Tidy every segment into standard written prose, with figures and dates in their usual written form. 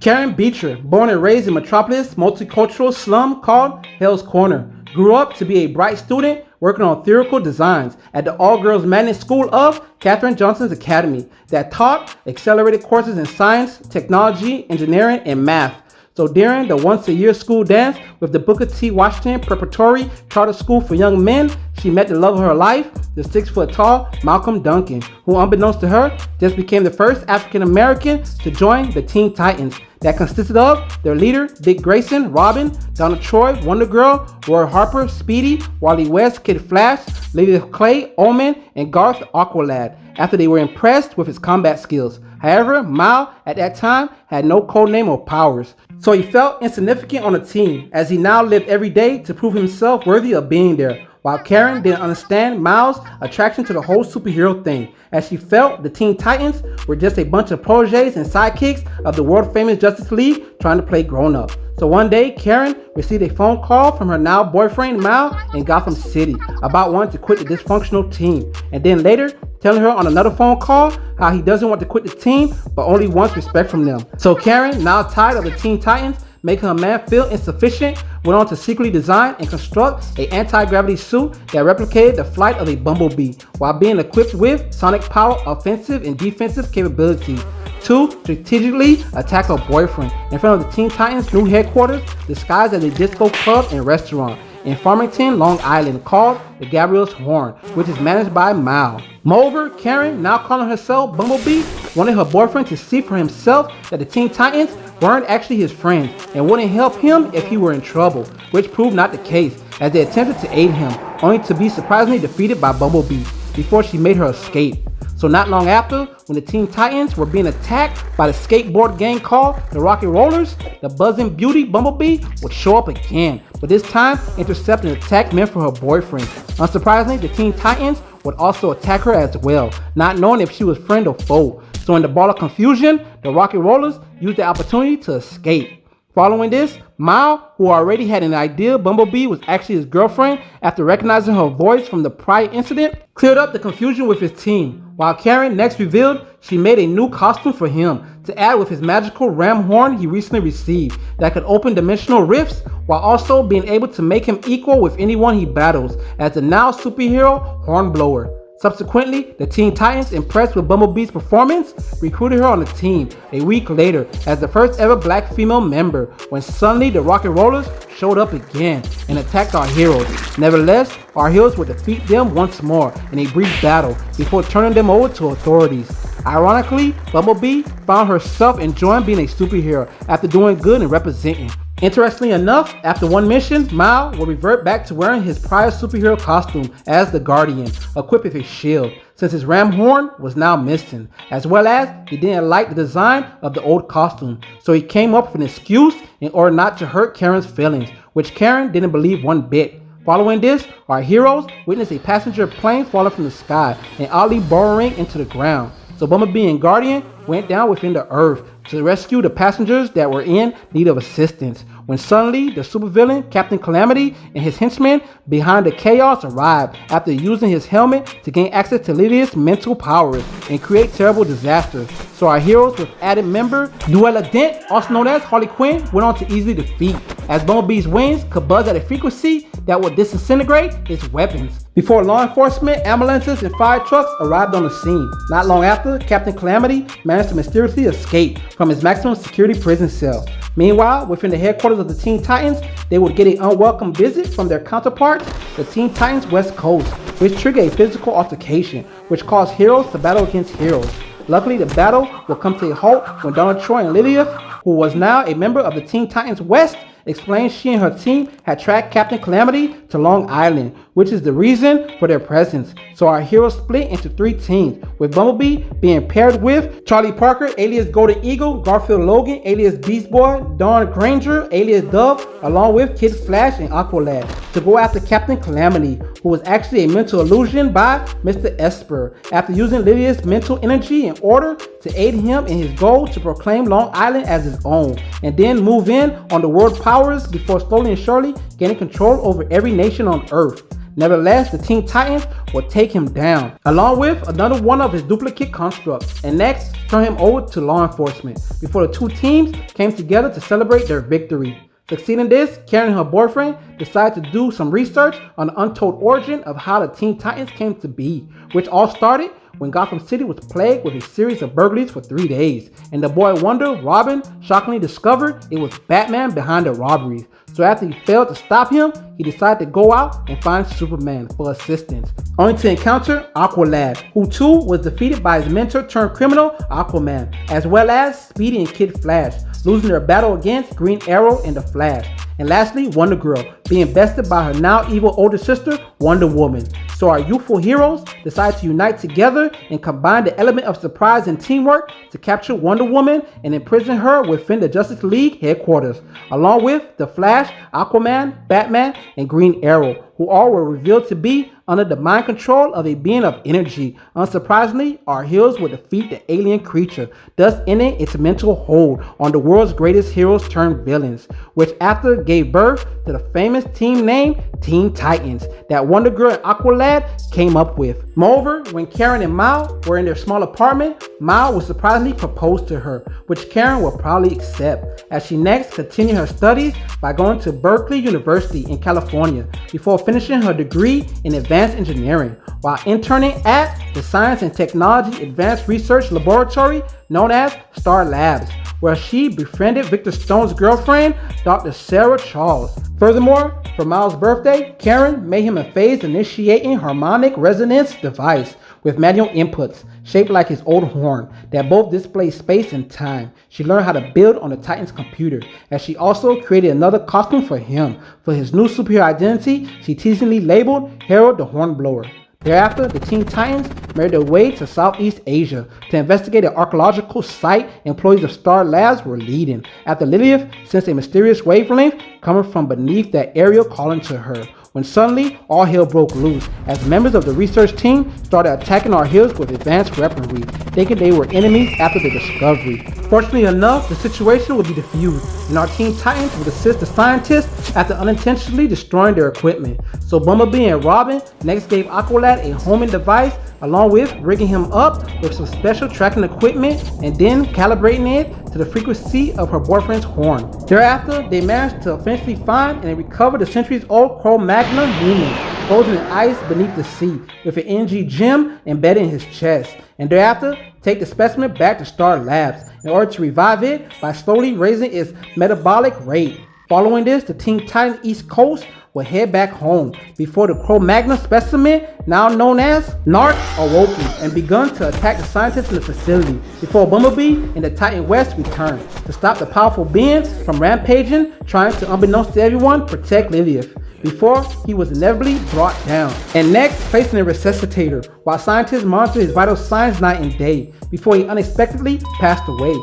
Karen Beecher, born and raised in Metropolis multicultural slum called Hell's Corner, grew up to be a bright student working on theoretical designs at the all-girls magnet school of Katherine Johnson's Academy that taught accelerated courses in science, technology, engineering, and math. So during the once-a-year school dance with the Booker T. Washington Preparatory Charter School for Young Men, she met the love of her life, the 6-foot-tall Malcolm Duncan, who unbeknownst to her, just became the first African-American to join the Teen Titans that consisted of their leader, Dick Grayson, Robin, Donna Troy, Wonder Girl, Roy Harper, Speedy, Wally West, Kid Flash, Lady Clay, Omen, and Garth Aqualad, after they were impressed with his combat skills. However, Mal, at that time, had no codename or powers, so he felt insignificant on the team, as he now lived every day to prove himself worthy of being there, while Karen didn't understand Mal's attraction to the whole superhero thing, as she felt the Teen Titans were just a bunch of protégés and sidekicks of the world-famous Justice League trying to play grown-up. So one day, Karen received a phone call from her now boyfriend Mal in Gotham City about wanting to quit the dysfunctional team, and then later telling her on another phone call how he doesn't want to quit the team but only wants respect from them. So Karen, now tired of the Teen Titans making her man feel insufficient, went on to secretly design and construct an anti-gravity suit that replicated the flight of a Bumblebee while being equipped with sonic power, offensive and defensive capabilities to strategically attack her boyfriend in front of the Teen Titans' new headquarters disguised as a disco club and restaurant in Farmington, Long Island, called the Gabriel's Horn, which is managed by Mal. Moreover, Karen, now calling herself Bumblebee, wanted her boyfriend to see for himself that the Teen Titans weren't actually his friends and wouldn't help him if he were in trouble, which proved not the case, as they attempted to aid him, only to be surprisingly defeated by Bumblebee before she made her escape. So not long after, when the Teen Titans were being attacked by the skateboard gang called the Rocket Rollers, the buzzing beauty Bumblebee would show up again, but this time intercept an attack meant for her boyfriend. Unsurprisingly, the Teen Titans would also attack her as well, not knowing if she was friend or foe. So in the ball of confusion, the Rocket Rollers used the opportunity to escape. Following this, Mal, who already had an idea Bumblebee was actually his girlfriend after recognizing her voice from the prior incident, cleared up the confusion with his team, while Karen next revealed she made a new costume for him to add with his magical ram horn he recently received that could open dimensional rifts while also being able to make him equal with anyone he battles as the now superhero Hornblower. Subsequently, the Teen Titans, impressed with Bumblebee's performance, recruited her on the team a week later as the first ever black female member, when suddenly the Rocket Rollers showed up again and attacked our heroes. Nevertheless, our heroes would defeat them once more in a brief battle before turning them over to authorities. Ironically, Bumblebee found herself enjoying being a superhero after doing good and representing. Interestingly enough, after one mission, Mal will revert back to wearing his prior superhero costume as the Guardian, equipped with a shield, since his ram horn was now missing, as well as he didn't like the design of the old costume, so he came up with an excuse in order not to hurt Karen's feelings, which Karen didn't believe one bit. Following this, our heroes witnessed a passenger plane falling from the sky and oddly burrowing into the ground. So Bumblebee and Guardian went down within the earth to rescue the passengers that were in need of assistance, when suddenly the supervillain Captain Calamity and his henchmen behind the chaos arrived after using his helmet to gain access to Lydia's mental powers and create terrible disasters. So our heroes with added member Duella Dent, also known as Harley Quinn, went on to easily defeat, as Bumblebee's wings could buzz at a frequency that would disintegrate his weapons, before law enforcement, ambulances, and fire trucks arrived on the scene. Not long after, Captain Calamity managed to mysteriously escape from his maximum security prison cell. Meanwhile, within the headquarters of the Teen Titans, they would get an unwelcome visit from their counterparts, the Teen Titans West Coast, which triggered a physical altercation, which caused heroes to battle against heroes. Luckily, the battle will come to a halt when Donna Troy and Lydia, who was now a member of the Teen Titans West, explained she and her team had tracked Captain Calamity to Long Island, which is the reason for their presence. So our heroes split into 3 teams, with Bumblebee being paired with Charlie Parker, alias Golden Eagle, Garfield Logan, alias Beast Boy, Dawn Granger, alias Dove, along with Kid Flash and Aqualad, to go after Captain Calamity, who was actually a mental illusion by Mr. S.T.A.R, after using Lydia's mental energy in order to aid him in his goal to proclaim Long Island as his own, and then move in on the world powers before slowly and surely gaining control over every nation on Earth. Nevertheless, the Teen Titans will take him down, along with another one of his duplicate constructs, and next turn him over to law enforcement before the two teams came together to celebrate their victory. Succeeding this, Karen and her boyfriend decided to do some research on the untold origin of how the Teen Titans came to be, which all started when Gotham City was plagued with a series of burglaries for 3 days, and the boy Wonder, Robin, shockingly discovered it was Batman behind the robberies. So after he failed to stop him, he decided to go out and find Superman for assistance, only to encounter Aqualad, who too was defeated by his mentor turned criminal Aquaman, as well as Speedy and Kid Flash, losing their battle against Green Arrow and the Flash. And lastly, Wonder Girl, being bested by her now evil older sister, Wonder Woman. So our youthful heroes decide to unite together and combine the element of surprise and teamwork to capture Wonder Woman and imprison her within the Justice League headquarters, along with the Flash, Aquaman, Batman, and Green Arrow, who all were revealed to be under the mind control of a being of energy. Unsurprisingly, our heroes will defeat the alien creature, thus ending its mental hold on the world's greatest heroes turned villains, which after gave birth to the famous team name Teen Titans that Wonder Girl and Aqualad came up with. Moreover, when Karen and Mao were in their small apartment, Mao would surprisingly propose to her, which Karen will probably accept, as she next continued her studies by going to Berkeley University in California before finishing her degree in advanced engineering, while interning at the Science and Technology Advanced Research Laboratory known as S.T.A.R Labs, where she befriended Victor Stone's girlfriend, Dr. Sarah Charles. Furthermore, for Miles' birthday, Karen made him a phase-initiating harmonic resonance device with manual inputs shaped like his old horn that both display space and time. She learned how to build on the Titan's computer, as she also created another costume for him. For his new superhero identity, she teasingly labeled Harold the Hornblower. Thereafter, the Teen Titans made their way to Southeast Asia to investigate an archaeological site employees of S.T.A.R Labs were leading, after Lilith sensed a mysterious wavelength coming from beneath that area calling to her, when suddenly all hell broke loose as members of the research team started attacking our heroes with advanced weaponry, thinking they were enemies after the discovery. Fortunately enough, the situation would be defused, and our Teen Titans would assist the scientists after unintentionally destroying their equipment. So Bumblebee and Robin next gave Aqualad a homing device, along with rigging him up with some special tracking equipment and then calibrating it to the frequency of her boyfriend's horn. Thereafter, they managed to eventually find and recover the centuries-old Cro-Magnon human, frozen in ice beneath the sea, with an energy gem embedded in his chest, and thereafter take the specimen back to S.T.A.R Labs in order to revive it by slowly raising its metabolic rate. Following this, the Teen Titans East Coast will head back home before the Cro-Magnon specimen, now known as Narc, awoken and begun to attack the scientists in the facility before Bumblebee and the Titan West returned to stop the powerful being from rampaging, trying to, unbeknownst to everyone, protect Lilith before he was inevitably brought down, and next placed in a resuscitator while scientists monitored his vital signs night and day before he unexpectedly passed away.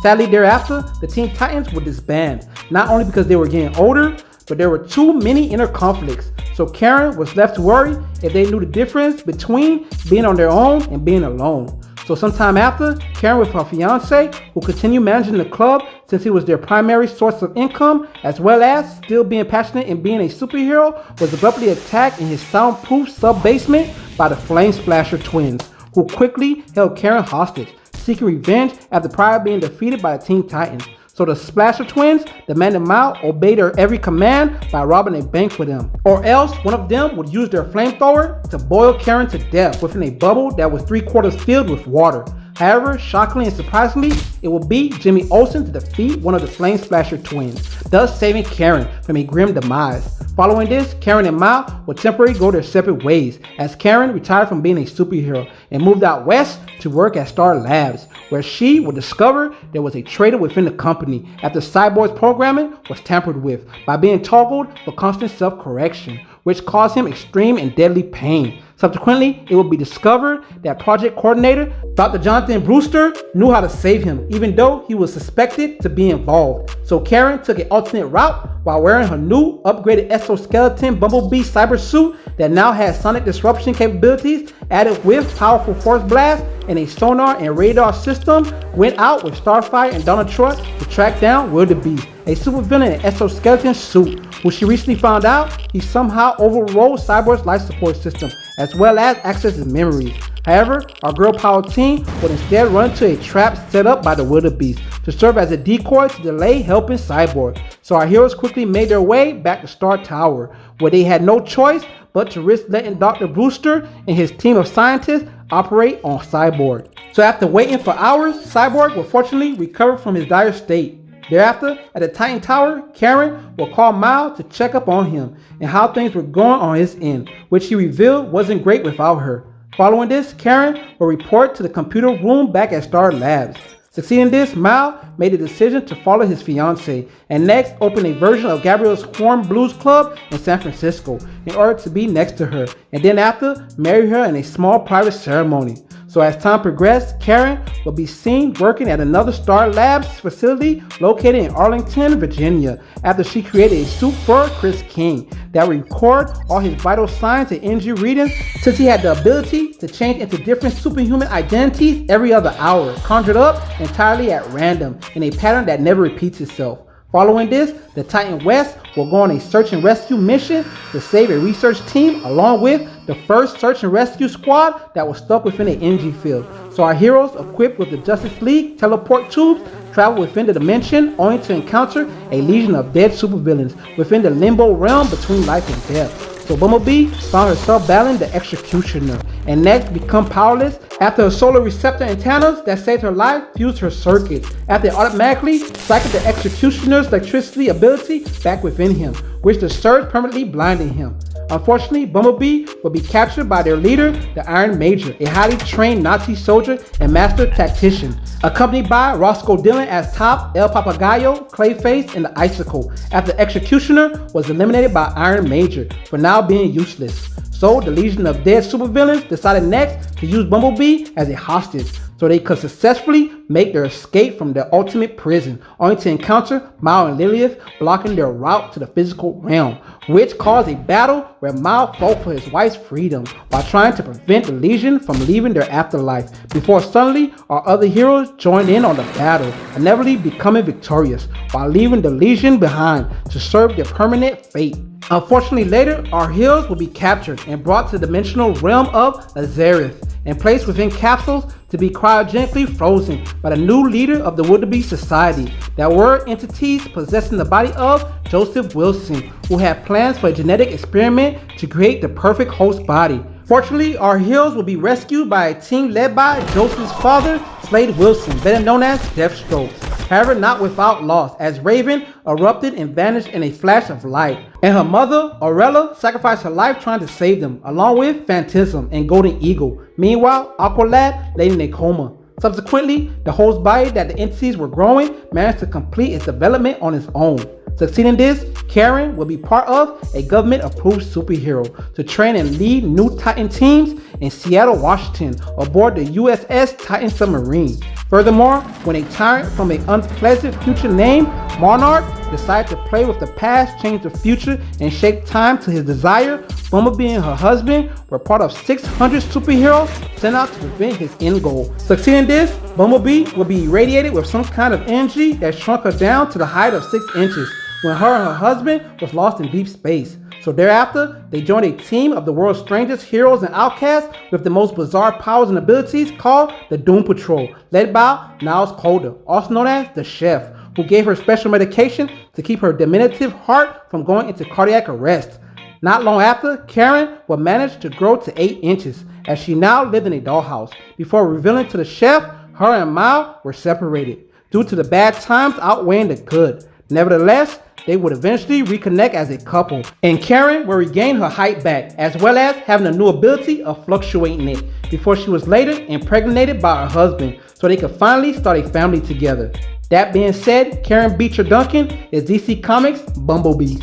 Sadly, thereafter, the Teen Titans would disband, not only because they were getting older, but there were too many inner conflicts, so Karen was left to worry if they knew the difference between being on their own and being alone. So sometime after, Karen with her fiance, who continued managing the club since he was their primary source of income, as well as still being passionate in being a superhero, was abruptly attacked in his soundproof sub-basement by the Flame Splasher twins, who quickly held Karen hostage, seeking revenge after prior being defeated by the Teen Titans. So the Splasher twins demanded Mao obey their every command by robbing a bank for them, or else one of them would use their flamethrower to boil Karen to death within a bubble that was 3/4 filled with water. However, shockingly and surprisingly, it would be Jimmy Olsen to defeat one of the Flame Splasher twins, thus saving Karen from a grim demise. Following this, Karen and Mao would temporarily go their separate ways, as Karen retired from being a superhero and moved out west to work at S.T.A.R Labs, where she would discover there was a traitor within the company after Cyborg's programming was tampered with by being toggled for constant self-correction, which caused him extreme and deadly pain. Subsequently, it would be discovered that project coordinator Dr. Jonathan Brewster knew how to save him, even though he was suspected to be involved. So Karen took an alternate route while wearing her new upgraded exoskeleton Bumblebee cyber suit that now has sonic disruption capabilities added with powerful force blast and a sonar and radar system, went out with Starfire and Donna Troy to track down Wildebeest, a supervillain in an exoskeleton suit, who she recently found out he somehow overrode Cyborg's life support system as well as access his memories. However, our girl power team would instead run into a trap set up by the wildebeest to serve as a decoy to delay helping Cyborg. So our heroes quickly made their way back to S.T.A.R Tower, where they had no choice but to risk letting Dr. Brewster and his team of scientists operate on Cyborg. So after waiting for hours, Cyborg will fortunately recover from his dire state. Thereafter, at the Titan Tower, Karen will call Mal to check up on him and how things were going on his end, which he revealed wasn't great without her. Following this, Karen will report to the computer room back at S.T.A.R Labs. Succeeding this, Mal made the decision to follow his fiancée and next open a version of Gabrielle's Horn Blues Club in San Francisco in order to be next to her, and then after, marry her in a small private ceremony. So as time progressed, Karen will be seen working at another S.T.A.R Labs facility located in Arlington, Virginia, after she created a suit for Chris King that would record all his vital signs and energy readings, since he had the ability to change into different superhuman identities every other hour, conjured up entirely at random in a pattern that never repeats itself. Following this, the Titan West will go on a search and rescue mission to save a research team along with the first search and rescue squad that was stuck within an energy field. So our heroes, equipped with the Justice League teleport tubes, travel within the dimension only to encounter a legion of dead supervillains within the Limbo Realm between life and death. So Bumblebee found herself battling the Executioner and next become powerless after a solar receptor antennas that saved her life fused her circuits after it automatically cycled the Executioner's electricity ability back within him, which the surge permanently blinded him. Unfortunately, Bumblebee will be captured by their leader, the Iron Major, a highly trained Nazi soldier and master tactician, accompanied by Roscoe Dillon as Top, El Papagayo, Clayface, and the Icicle, after the Executioner was eliminated by Iron Major for now being useless. So the Legion of Dead supervillains decided next to use Bumblebee as a hostage so they could successfully make their escape from their ultimate prison, only to encounter Mal and Lilith blocking their route to the physical realm, which caused a battle where Mal fought for his wife's freedom while trying to prevent the Legion from leaving their afterlife, before suddenly our other heroes joined in on the battle, inevitably becoming victorious while leaving the Legion behind to serve their permanent fate. Unfortunately, later, our heroes will be captured and brought to the dimensional realm of Lazarus and placed within capsules to be cryogenically frozen by the new leader of the Wildebeest Society that were entities possessing the body of Joseph Wilson, who had plans for a genetic experiment to create the perfect host body. Fortunately, our heroes will be rescued by a team led by Joseph's father, Slade Wilson, better known as Deathstroke. However, not without loss, as Raven erupted and vanished in a flash of light, and her mother, Aurella, sacrificed her life trying to save them, along with Phantasm and Golden Eagle. Meanwhile, Aqualad lay in a coma. Subsequently, the host body that the entities were growing managed to complete its development on its own. Succeeding this, Karen will be part of a government-approved superhero to train and lead new Titan teams in Seattle, Washington, aboard the USS Titan submarine. Furthermore, when a tyrant from an unpleasant future named Monarch decided to play with the past, change the future, and shape time to his desire, Bumblebee and her husband were part of 600 superheroes sent out to prevent his end goal. Succeeding this, Bumblebee will be irradiated with some kind of energy that shrunk her down to the height of 6 inches when her and her husband was lost in deep space. So thereafter, they joined a team of the world's strangest heroes and outcasts with the most bizarre powers and abilities called the Doom Patrol, led by Niles Calder, also known as the Chef, who gave her special medication to keep her diminutive heart from going into cardiac arrest. Not long after, Karen will manage to grow to 8 inches, as she now lived in a dollhouse, before revealing to the Chef her and Mal were separated, due to the bad times outweighing the good. Nevertheless, they would eventually reconnect as a couple, and Karen will regain her height back, as well as having a new ability of fluctuating it, before she was later impregnated by her husband, so they could finally start a family together. That being said, Karen Beecher-Duncan is DC Comics' Bumblebee.